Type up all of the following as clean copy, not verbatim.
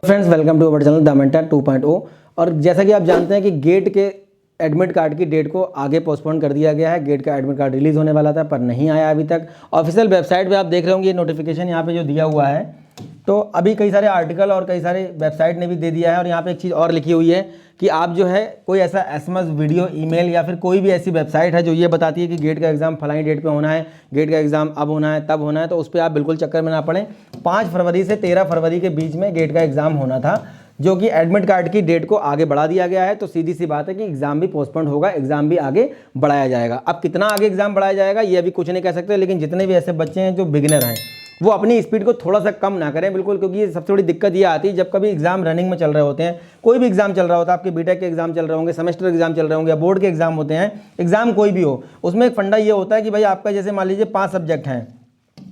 Friends, welcome to our channel the mentor 2.0। और जैसा कि आप जानते हैं कि गेट के एडमिट कार्ड की डेट को आगे पोस्टपोन कर दिया गया है। गेट का एडमिट कार्ड रिलीज़ होने वाला था पर नहीं आया अभी तक। ऑफिशियल वेबसाइट पे आप देख रहे होंगे ये नोटिफिकेशन यहाँ पे जो दिया हुआ है। तो अभी कई सारे आर्टिकल और कई सारे वेबसाइट ने भी दे दिया है। और यहाँ पे एक चीज़ और लिखी हुई है कि आप जो है कोई ऐसा एसएमएस, वीडियो, ईमेल या फिर कोई भी ऐसी वेबसाइट है जो ये बताती है कि गेट का एग्ज़ाम फलानी डेट पे होना है, गेट का एग्ज़ाम अब होना है, तब होना है, तो उस पर आप बिल्कुल चक्कर में ना पड़ें। 5 फरवरी से 13 फरवरी के बीच में गेट का एग्ज़ाम होना था, जो कि एडमिट कार्ड की डेट को आगे बढ़ा दिया गया है। तो सीधी सी बात है कि एग्ज़ाम भी पोस्टपोन होगा, एग्ज़ाम भी आगे बढ़ाया जाएगा। अब कितना आगे एग्ज़ाम बढ़ाया जाएगा ये अभी कुछ नहीं कह सकते, लेकिन जितने भी ऐसे बच्चे हैं जो बिगिनर हैं वो अपनी स्पीड को थोड़ा सा कम ना करें बिल्कुल, क्योंकि ये सबसे बड़ी दिक्कत ये आती है जब कभी एग्जाम रनिंग में चल रहे होते हैं। कोई भी एग्जाम चल रहा होता है, आपके बीटेक के एग्जाम चल रहे होंगे, सेमेस्टर एग्जाम चल रहे होंगे, या बोर्ड के एग्जाम होते हैं, एग्जाम कोई भी हो, उसमें एक फंडा ये होता है कि भाई आपका जैसे मान लीजिए 5 सब्जेक्ट हैं।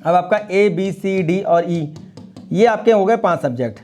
अब आपका ए, बी, सी, डी और ई, ये आपके हो गए 5 सब्जेक्ट।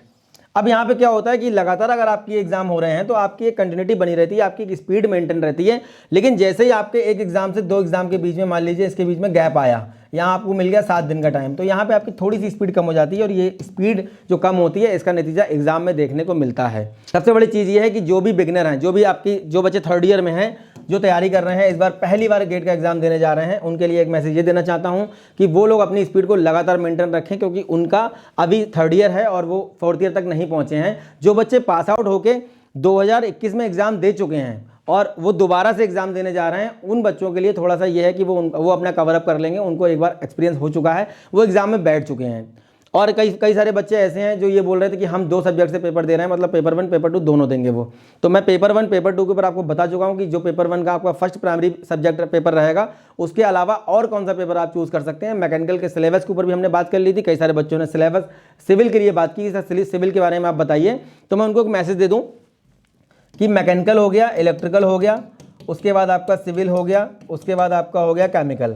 अब यहाँ पे क्या होता है कि लगातार अगर आपकी एग्जाम हो रहे हैं तो आपकी एक कंटिन्यूटी बनी रहती है, आपकी एक स्पीड मेंटेन रहती है। लेकिन जैसे ही आपके एक एग्जाम से 2 एग्जाम के बीच में मान लीजिए इसके बीच में गैप आया, यहाँ आपको मिल गया 7 दिन का टाइम, तो यहाँ पे आपकी थोड़ी सी स्पीड कम हो जाती है। और ये स्पीड जो कम होती है इसका नतीजा एग्जाम में देखने को मिलता है। सबसे बड़ी चीज़ ये है कि जो भी बिगिनर हैं, जो बच्चे 3rd ईयर में हैं, जो तैयारी कर रहे हैं, इस बार पहली बार गेट का एग्जाम देने जा रहे हैं, उनके लिए एक मैसेज ये देना चाहता हूं कि वो लोग अपनी स्पीड को लगातार मेंटेन रखें, क्योंकि उनका अभी 3rd ईयर है और वो 4th ईयर तक नहीं पहुंचे हैं। जो बच्चे पास आउट होके 2021 में एग्जाम दे चुके हैं और वो दोबारा से एग्जाम देने जा रहे हैं, उन बच्चों के लिए थोड़ा सा ये है कि वो अपना कवर अप कर लेंगे। उनको एक बार एक्सपीरियंस हो चुका है, वो एग्जाम में बैठ चुके हैं। और कई सारे बच्चे ऐसे हैं जो ये बोल रहे थे कि हम 2 सब्जेक्ट से पेपर दे रहे हैं, मतलब पेपर 1 पेपर 2 दोनों देंगे वो। तो मैं पेपर 1 पेपर 2 के ऊपर आपको बता चुका हूं कि जो पेपर 1 का आपका फर्स्ट प्राइमरी सब्जेक्ट पेपर रहेगा, उसके अलावा और कौन सा पेपर आप चूज कर सकते हैं। मैकेनिकल के सिलेबस के ऊपर भी हमने बात कर ली थी, कई सारे बच्चों ने सिलेबस सिविल के लिए बात की, सिविल के बारे में आप बताइए। तो मैं उनको एक मैसेज दे दूँ कि मैकेनिकल हो गया, इलेक्ट्रिकल हो गया, उसके बाद आपका सिविल हो गया, उसके बाद आपका हो गया केमिकल,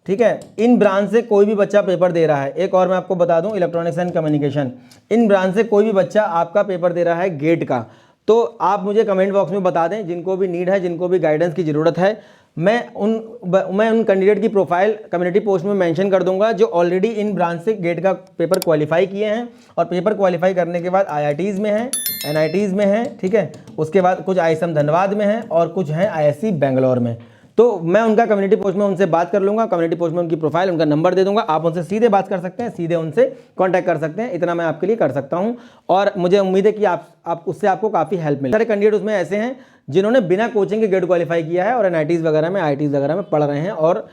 ठीक है। इन ब्रांच से कोई भी बच्चा पेपर दे रहा है। एक और मैं आपको बता दूं, electronics and communication, in branch से कोई भी बच्चा आपका पेपर दे रहा है गेट का, तो आप मुझे कमेंट बॉक्स में बता दें। जिनको भी नीड है, जिनको भी गाइडेंस की ज़रूरत है, मैं उन कैंडिडेट की प्रोफाइल कम्युनिटी पोस्ट में मेंशन कर दूंगा जो ऑलरेडी इन ब्रांच से गेट का पेपर क्वालिफाई किए हैं और पेपर क्वालिफाई करने के बाद IITs में हैं, NITs में हैं, ठीक है। उसके बाद कुछ ISM धनबाद में हैं और कुछ हैं ISC बेंगलोर में। तो मैं उनका कम्युनिटी पोस्ट में उनसे बात कर लूँगा, कम्युनिटी पोस्ट में उनकी प्रोफाइल, उनका नंबर दे दूंगा। आप उनसे सीधे बात कर सकते हैं, सीधे उनसे कांटेक्ट कर सकते हैं। इतना मैं आपके लिए कर सकता हूं और मुझे उम्मीद है कि आप उससे आपको काफ़ी हेल्प मिले। सारे कैंडिडेट उसमें ऐसे हैं जिन्होंने बिना कोचिंग के गेट क्वालिफाई किया है और NITs वगैरह में, IITs वगैरह में पढ़ रहे हैं। और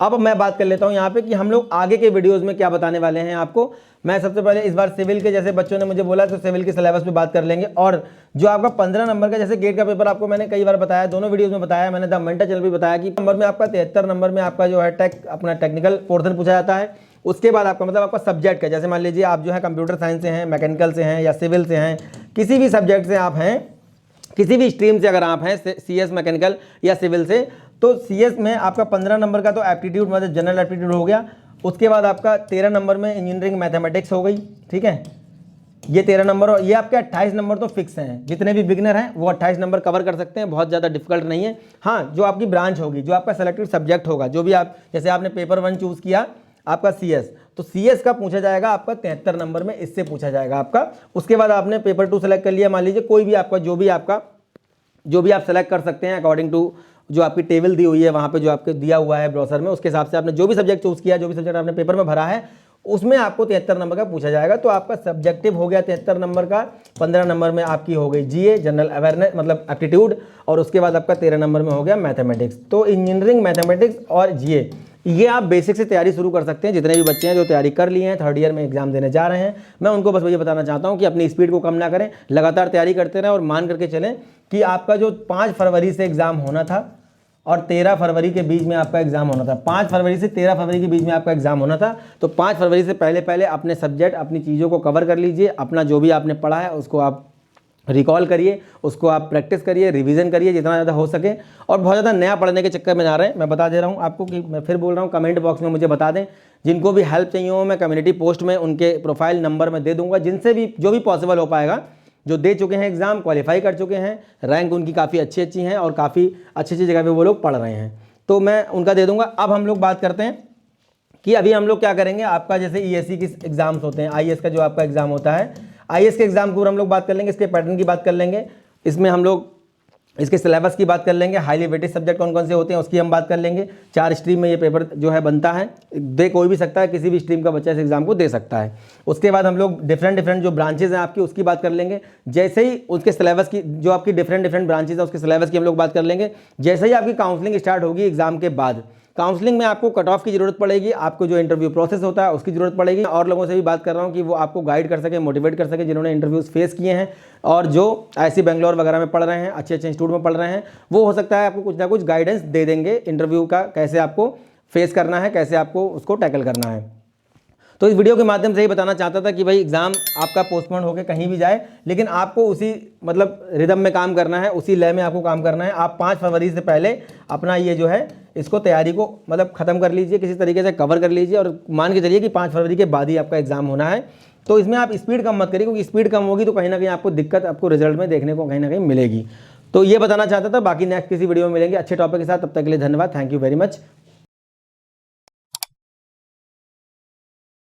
अब मैं बात कर लेता हूं यहाँ पे कि हम लोग आगे के वीडियोज़ में क्या बताने वाले हैं आपको। मैं सबसे पहले इस बार सिविल के, जैसे बच्चों ने मुझे बोला, तो सिविल के सिलेबस पे बात कर लेंगे। और जो आपका 15 नंबर का जैसे गेट का पेपर आपको मैंने कई बार बताया, दोनों वीडियोस में बताया, मैंने द मेंटर चैनल पे बताया कि नंबर में आपका 73 नंबर में आपका जो है अपना टेक्निकल पोर्शन पूछा जाता है। उसके बाद आपका मतलब आपका सब्जेक्ट है, जैसे मान लीजिए आप जो है कंप्यूटर साइंस से हैं, मैकेनिकल से हैं या सिविल से हैं, किसी भी सब्जेक्ट से आप हैं, किसी भी स्ट्रीम से अगर आप हैं, CS, मैकेनिकल या सिविल से, तो CS में आपका 15 नंबर का तो एप्टीट्यूड मतलब जनरल एप्टीट्यूड हो गया। उसके बाद आपका 13 नंबर में इंजीनियरिंग मैथमेटिक्स हो गई, ठीक है। ये 13 नंबर और ये आपके 28 नंबर तो फिक्स हैं। जितने भी बिगिनर हैं वो 28 नंबर कवर कर सकते हैं, बहुत ज़्यादा डिफिकल्ट नहीं है। हाँ, जो आपकी ब्रांच होगी, जो आपका सेलेक्टेड सब्जेक्ट होगा, जो भी आप, जैसे आपने पेपर 1 चूज़ किया आपका CS, तो CS का पूछा जाएगा आपका 73 नंबर में, इससे पूछा जाएगा आपका। उसके बाद आपने पेपर 2 सेलेक्ट कर लिया, मान लीजिए कोई भी आपका जो भी आप सेलेक्ट कर सकते हैं अकॉर्डिंग टू जो आपकी टेबल दी हुई है वहाँ पे, जो आपके दिया हुआ है ब्राउज़र में, उसके हिसाब से आपने जो भी सब्जेक्ट चूज़ किया, जो भी सब्जेक्ट आपने पेपर में भरा है, उसमें आपको 73 नंबर का पूछा जाएगा। तो आपका सब्जेक्टिव हो गया 73 नंबर का। 15 नंबर में आपकी हो गई GA, जनरल अवेयरनेस मतलब एप्टीट्यूड, और उसके बाद आपका 13 नंबर में हो गया मैथमेटिक्स। तो इंजीनियरिंग, मैथमेटिक्स और GA, ये आप बेसिक से तैयारी शुरू कर सकते हैं। जितने भी बच्चे हैं जो तैयारी कर लिए हैं, 3rd ईयर में एग्जाम देने जा रहे हैं, मैं उनको बस ये बताना चाहता हूं कि अपनी स्पीड को कम ना करें, लगातार तैयारी करते रहें और मान करके चलें कि आपका जो 5 फरवरी से एग्जाम होना था और 13 फरवरी के बीच में आपका एग्जाम होना था, 5 फरवरी से 13 फरवरी के बीच में आपका एग्जाम होना था, तो 5 फरवरी से पहले अपने सब्जेक्ट, अपनी चीज़ों को कवर कर लीजिए। अपना जो भी आपने पढ़ा है उसको आप रिकॉल करिए, उसको आप प्रैक्टिस करिए, रिवीजन करिए जितना ज़्यादा हो सके। और बहुत ज़्यादा नया पढ़ने के चक्कर में जा रहे हैं, मैं बता दे रहा हूँ आपको कि मैं फिर बोल रहा हूँ, कमेंट बॉक्स में मुझे बता दें। जिनको भी हेल्प चाहिए हो, मैं कम्युनिटी पोस्ट में उनके प्रोफाइल नंबर में दे दूँगा, जिनसे भी जो भी पॉसिबल हो पाएगा, जो दे चुके हैं एग्ज़ाम, क्वालिफाई कर चुके हैं, रैंक उनकी काफ़ी अच्छी हैं और काफ़ी अच्छी जगह पर वो लोग पढ़ रहे हैं, तो मैं उनका दे दूँगा। अब हम लोग बात करते हैं कि अभी हम लोग क्या करेंगे। आपका जैसे ESC के एग्ज़ाम्स होते हैं, IAS का जो आपका एग्ज़ाम होता है, आईएएस के एग्जाम के ऊपर हम लोग बात कर लेंगे, इसके पैटर्न की बात कर लेंगे, इसमें हम लोग इसके सिलेबस की बात कर लेंगे, हाईली वेटेड सब्जेक्ट कौन कौन से होते हैं उसकी हम बात कर लेंगे। 4 स्ट्रीम में ये पेपर जो है बनता है, दे कोई भी सकता है, किसी भी स्ट्रीम का बच्चा इस एग्जाम को दे सकता है। उसके बाद हम लोग डिफरेंट जो ब्रांचेज हैं आपकी उसकी बात कर लेंगे। जैसे ही उसके सिलेबस की, जो आपकी डिफरेंट ब्रांचेज है उसके सिलेबस की हम लोग बात कर लेंगे। जैसे ही आपकी काउंसलिंग स्टार्ट होगी एग्जाम के बाद, काउंसलिंग में आपको कट ऑफ की जरूरत पड़ेगी, आपको जो इंटरव्यू प्रोसेस होता है उसकी जरूरत पड़ेगी। और लोगों से भी बात कर रहा हूँ कि वो आपको गाइड कर सके, मोटिवेट कर सके, जिन्होंने इंटरव्यूज फेस किए हैं और जो ऐसी बेंगलोर वगैरह में पढ़ रहे हैं, अच्छे इंस्टीट्यूट में पढ़ रहे हैं, वो हो सकता है आपको कुछ ना कुछ गाइडेंस दे देंगे इंटरव्यू का, कैसे आपको फेस करना है, कैसे आपको उसको टैकल करना है। तो इस वीडियो के माध्यम से ही बताना चाहता था कि भाई एग्जाम आपका पोस्टपोन होकर कहीं भी जाए, लेकिन आपको उसी मतलब रिदम में काम करना है, उसी लय में आपको काम करना है। आप 5 फरवरी से पहले अपना ये जो है इसको तैयारी को मतलब ख़त्म कर लीजिए, किसी तरीके से कवर कर लीजिए और मान के चलिए कि 5 फरवरी के बाद ही आपका एग्जाम होना है। तो इसमें आप स्पीड कम मत करिए, क्योंकि स्पीड कम होगी तो कहीं ना कहीं आपको दिक्कत आपको रिजल्ट में देखने को कहीं ना कहीं मिलेगी। तो ये बताना चाहता था। बाकी नेक्स्ट किसी वीडियो में मिलेंगे अच्छे टॉपिक के साथ, तब तक के लिए धन्यवाद। Thank you very much.